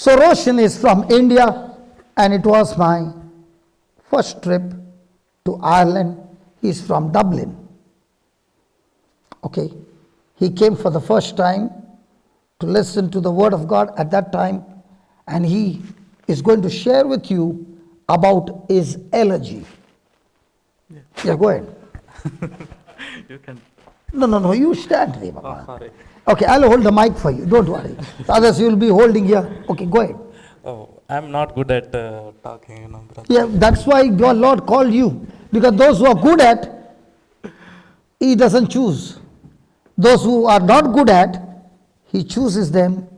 So Roshan is from India, and it was my first trip to Ireland. He's from Dublin. Okay. He came for the first time to listen to the word of God at that time, and he is going to share with you about his allergy. Yeah, go ahead. You can. No, you stand there, Oh, Baba. sorry. Okay, I'll hold the mic for you, don't worry. Others you'll be holding here. Okay, go ahead. Oh, I'm not good at talking, brother. Yeah, that's why your Lord called you. Because those who are good at, He doesn't choose. Those who are not good at, He chooses them,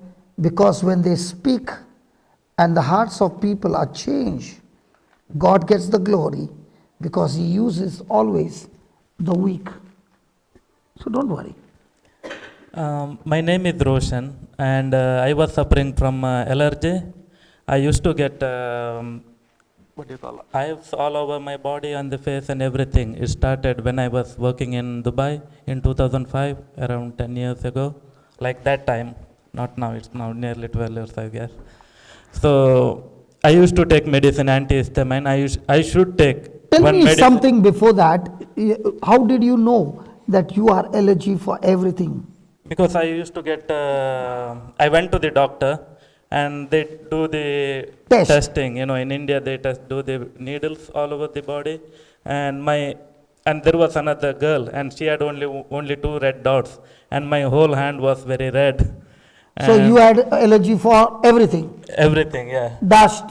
because when they speak and the hearts of people are changed, God gets the glory, because He uses always the weak. So don't worry. My name is Roshan, and I was suffering from allergy. I used to get what do you call hives all over my body, on the face, and everything. It started when I was working in Dubai in 2005, around 10 years ago. Like that time, not now. It's now nearly 12 years, I guess. So I used to take medicine, antihistamine. I should take Tell one me medicine. something before that. How did you know that you are allergy for everything? Because I used to get, I went to the doctor and they do the Test. testing. In India they do the needles all over the body, and there was another girl, and she had only 2 red dots, and my whole hand was very red. So you And had allergy for everything. everything, yeah. Dust,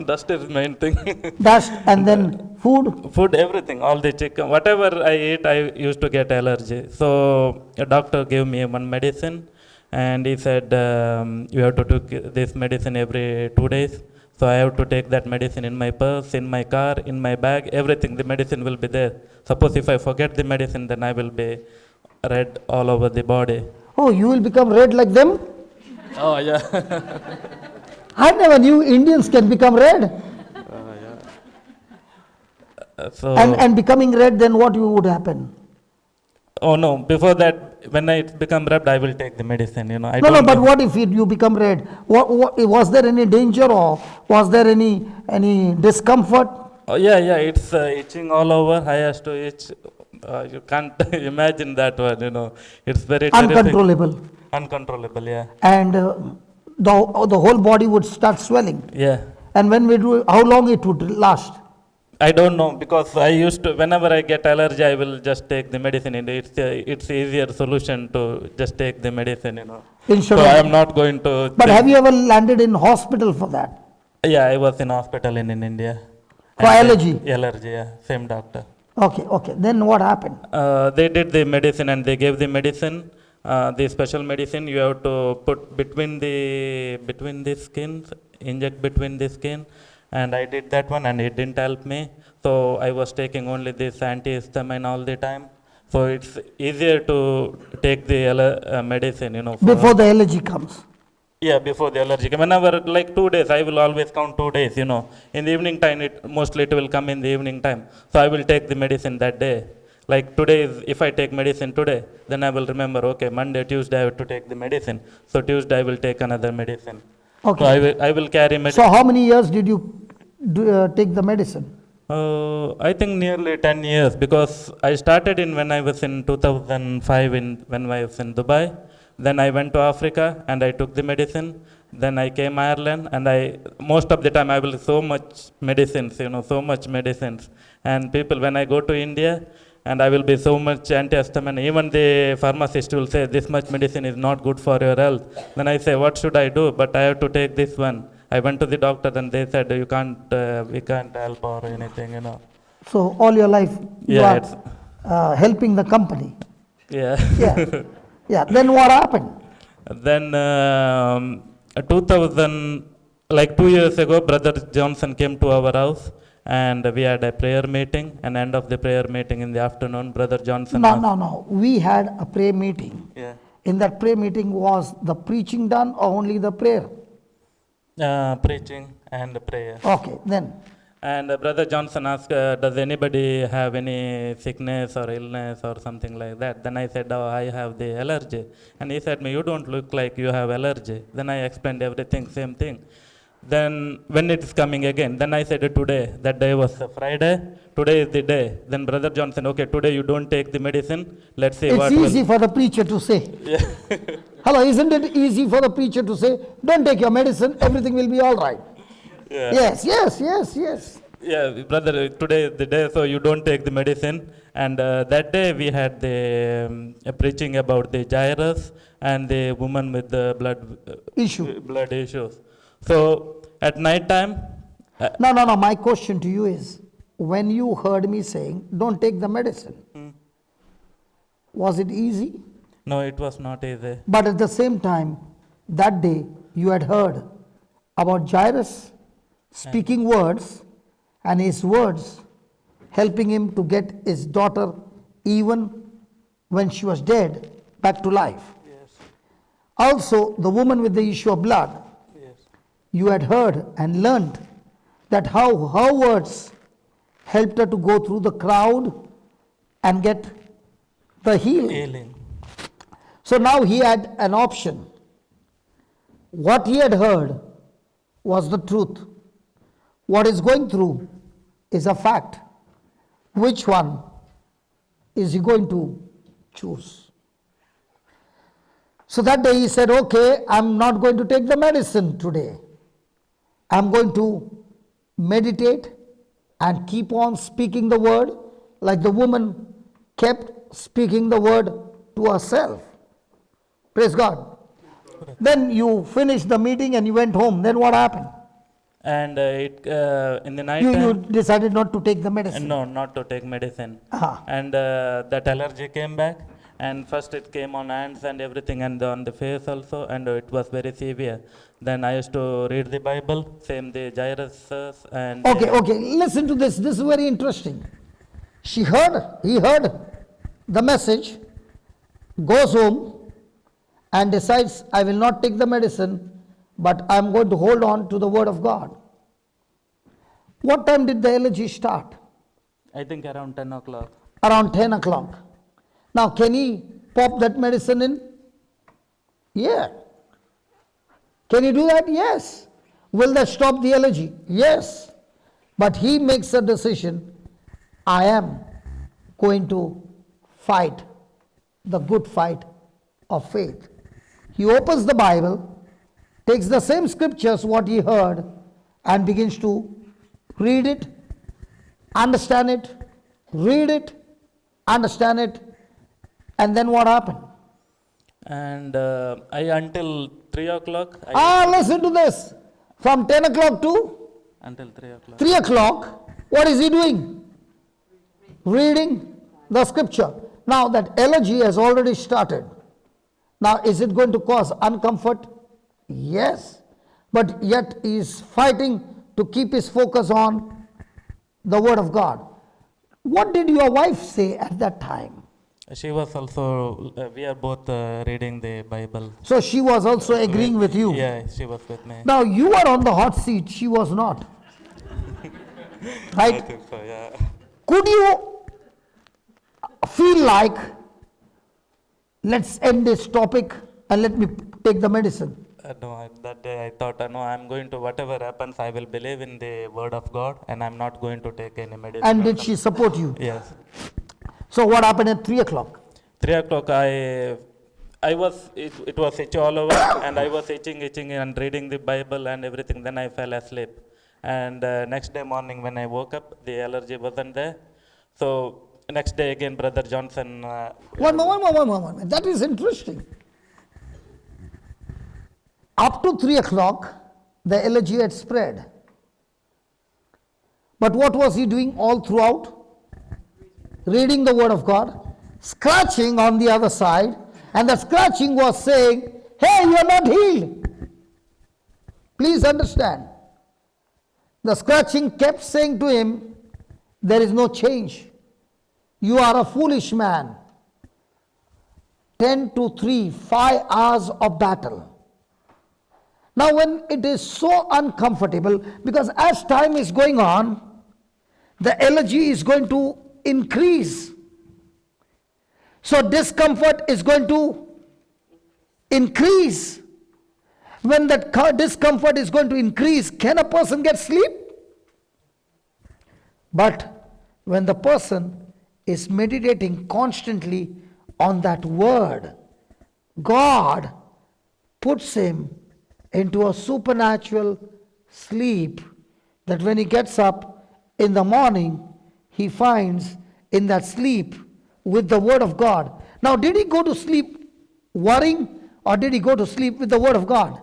Dust is main thing. dust, and then food. Food, everything, all the chicken, whatever I eat, I used to get allergy. So a doctor gave me one medicine, and he said, you have to take this medicine every 2 days. So I have to take that medicine in my purse, in my car, in my bag, everything. The medicine will be there. Suppose if I forget the medicine, then I will be red all over the body. Oh, you will become red like them? Oh yeah. I never knew Indians can become red. So And becoming red, then what would happen? oh no, before that, when I become red, I will take the medicine. I No, don't but know. what if you become red? What, was there any danger, or was there any discomfort? Oh yeah, it's itching all over. I has to itch. You can't imagine that one. It's very terrific. Uncontrollable. Uncontrollable, yeah. And the whole body would start swelling. Yeah. And when we do, how long it would last? I don't know, because I used to, whenever I get allergy, I will just take the medicine. And it's easier solution to just take the medicine. Instead So of- I am not going to. But have you ever landed in hospital for that? Yeah, I was in hospital in India. For And allergy? Allergy, yeah. Same doctor. Okay. Then what happened? They did the medicine, and they gave the medicine, the special medicine you have to put between the skins, inject between the skin, and I did that one, and it didn't help me. So I was taking only this antihistamine all the time. So it's easier to take the medicine, Before the allergy comes. Yeah, before the allergy. Whenever, like 2 days, I will always count 2 days, In the evening time, mostly it will come in the evening time. So I will take the medicine that day. Like today, if I take medicine today, then I will remember, okay, Monday, Tuesday, I have to take the medicine. So Tuesday, I will take another medicine. Okay. So I will carry medicine. So how many years did you take the medicine? I think nearly 10 years, because I started when I was in 2005 when I was in Dubai. Then I went to Africa and I took the medicine. Then I came Ireland, and most of the time I will so much medicines, so much medicines. And people, when I go to India, and I will be so much antihistamine, even the pharmacist will say this much medicine is not good for your health. Then I say, what should I do? But I have to take this one. I went to the doctor, and they said, we can't help or anything, So all your life you Yeah, are helping the company. Yeah. Yeah. Yeah. Then what happened? Then 2000, like 2 years ago, Brother Johnson came to our house, and we had a prayer meeting. And end of the prayer meeting in the afternoon, Brother Johnson. No. We had a prayer meeting. Yeah. In that prayer meeting, was the preaching done or only the prayer? Preaching and prayer. Okay. Then And Brother Johnson asked, does anybody have any sickness or illness or something like that? Then I said, oh, I have the allergy. And he said, me, you don't look like you have allergy. Then I explained everything, same thing. Then when it is coming again, then I said today, that day was a Friday, today is the day. Then Brother Johnson, okay, today you don't take the medicine, let's see It's what easy will. for the preacher to say. Yeah. Hello, isn't it easy for the preacher to say, don't take your medicine, everything will be all right? Yeah. Yes, yes, yes, yes. Yeah, brother, today is the day, so you don't take the medicine. And that day we had the preaching about the Jairus and the woman with the blood issues. So at night time, No, no, no. My question to you is, when you heard me saying, don't take the medicine, was it easy? no, it was not easy. But at the same time, that day you had heard about Jairus speaking words and his words helping him to get his daughter, even when she was dead, back to life. Yes, Also, the woman with the issue of blood, yes, you had heard and learned that how her words helped her to go through the crowd and get the healing. healing. So now he had an option. What he had heard was the truth. What is going through is a fact. Which one is he going to choose? So that day he said, okay, I'm not going to take the medicine today. I'm going to meditate and keep on speaking the word like the woman kept speaking the word to herself. Praise God. Then you finished the meeting and you went home. Then what happened? And in the night You time, decided not to take the medicine. no, not to take medicine. Ah. And that allergy came back. And first it came on hands and everything, and on the face also, and it was very severe. Then I used to read the Bible, same the Jairus and. Okay, listen to this. This is very interesting. He heard the message, goes home and decides, I will not take the medicine, but I am going to hold on to the word of God. What time did the allergy start? I think around 10 o'clock. Around 10 o'clock. Now, can he pop that medicine in? Yeah. Can he do that? Yes. Will that stop the allergy? Yes. But he makes a decision, I am going to fight the good fight of faith. He opens the Bible, takes the same scriptures, what he heard, and begins to read it, understand it, read it, understand it, and then what happened? And I until 3 o'clock. Listen to this. From 10 o'clock to Until 3 o'clock. 3 o'clock, what is he doing? Reading the scripture. Now that allergy has already started. Now is it going to cause uncomfort? Yes. But yet he is fighting to keep his focus on the word of God. What did your wife say at that time? She was also, we are both reading the Bible. So she was also agreeing with you. Yeah, she was with me. Now you were on the hot seat, she was not. I Right? think so, yeah. Could you feel like, let's end this topic and let me take the medicine? No, that day I thought, no, I'm going to, whatever happens, I will believe in the word of God and I'm not going to take any medicine. And or did she something. support you? Yes. So what happened at 3 o'clock? 3 o'clock, I was, it was itchy all over and I was itching and reading the Bible and everything. Then I fell asleep. And next day morning when I woke up, the allergy wasn't there. So next day again, Brother Johnson. One moment. That is interesting. Up to 3 o'clock, the allergy had spread. But what was he doing all throughout? Reading the word of God, scratching on the other side, and the scratching was saying, hey, you are not healed. Please understand. The scratching kept saying to him, there is no change. You are a foolish man. 10 to 3, 5 hours of battle. Now when it is so uncomfortable, because as time is going on, the allergy is going to increase. So discomfort is going to increase. When that discomfort is going to increase, can a person get sleep? But when the person is meditating constantly on that word, God puts him into a supernatural sleep, that when he gets up in the morning, he finds in that sleep with the word of God. Now, did he go to sleep worrying, or did he go to sleep with the word of God?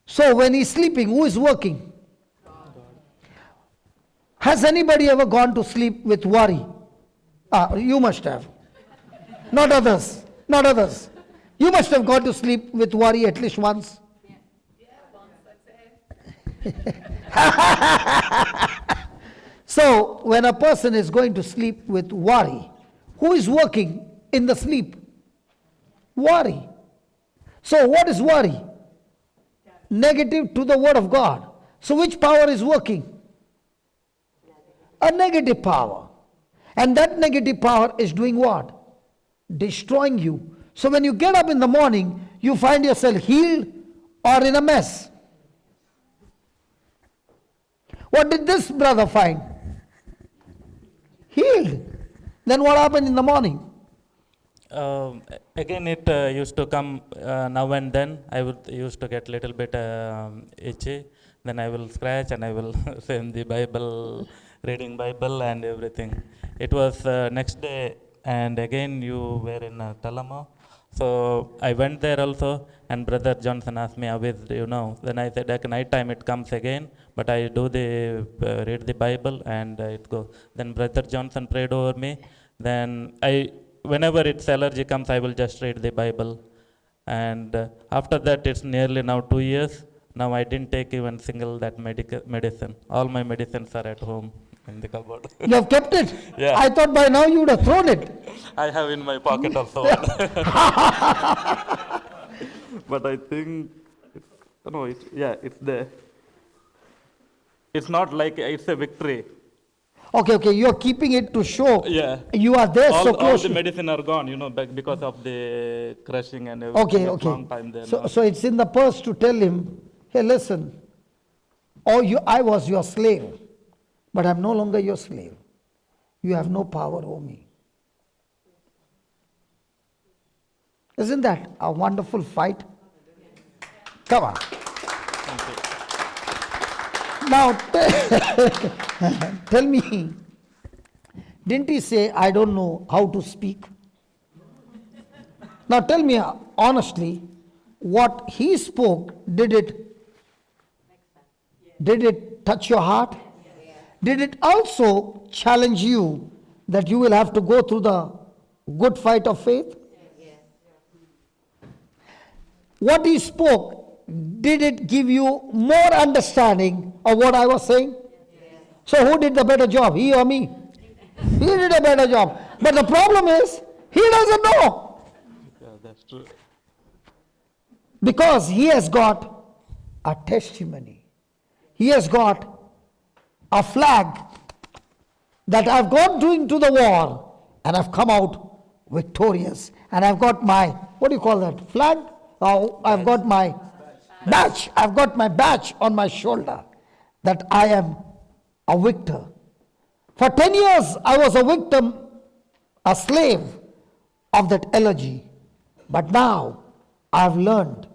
So when he's sleeping, who is working? Has anybody ever gone to sleep with worry? You must have. Not others. Not others. You must have gone to sleep with worry at least once. So when a person is going to sleep with worry, who is working in the sleep? Worry. So what is worry? Negative to the word of God. So which power is working? A negative power. And that negative power is doing what? Destroying you. So when you get up in the morning, you find yourself healed or in a mess. What did this brother find? Healed. Then what happened in the morning? Again, it used to come now and then. I would used to get little bit itchy. Then I will scratch and I will send the Bible, reading Bible and everything. It was next day, and again you were in Talamo. So I went there also, and Brother Johnson asked me, how is, you know? Then I said, at night time it comes again, but I do the read the Bible and it goes. Then Brother Johnson prayed over me. Then whenever it's allergy comes, I will just read the Bible. And after that, it's nearly now 2 years. Now I didn't take even single that medicine. All my medicines are at home in the cupboard. You have kept it? Yeah. I thought by now you would have thrown it. I have in my pocket also. But I think, it's there. It's not like it's a victory. Okay, you are keeping it to show. Yeah. You are there so All close. the medicine are gone, because of the crushing and everything. Okay. Long time there. So it's in the purse to tell him, hey, listen, I was your slave, but I'm no longer your slave. You have no power over me. Isn't that a wonderful fight? Come on. Now, tell me, didn't he say, I don't know how to speak? Now tell me honestly, what he spoke, did it touch your heart? Did it also challenge you that you will have to go through the good fight of faith? What he spoke, did it give you more understanding of what I was saying? So who did the better job, he or me? He did a better job. But the problem is, he doesn't know. Yeah, that's true. Because he has got a testimony. He has got a flag that I've gone into the war and I've come out victorious. And I've got my, what do you call that, flag? Oh, I've got my badge. I've got my badge on my shoulder that I am a victor. For 10 years I was a victim, a slave of that allergy. But now I've learned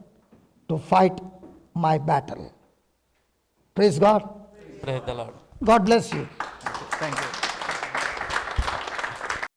to fight my battle. Praise God. Praise the Lord. God bless you. Thank you.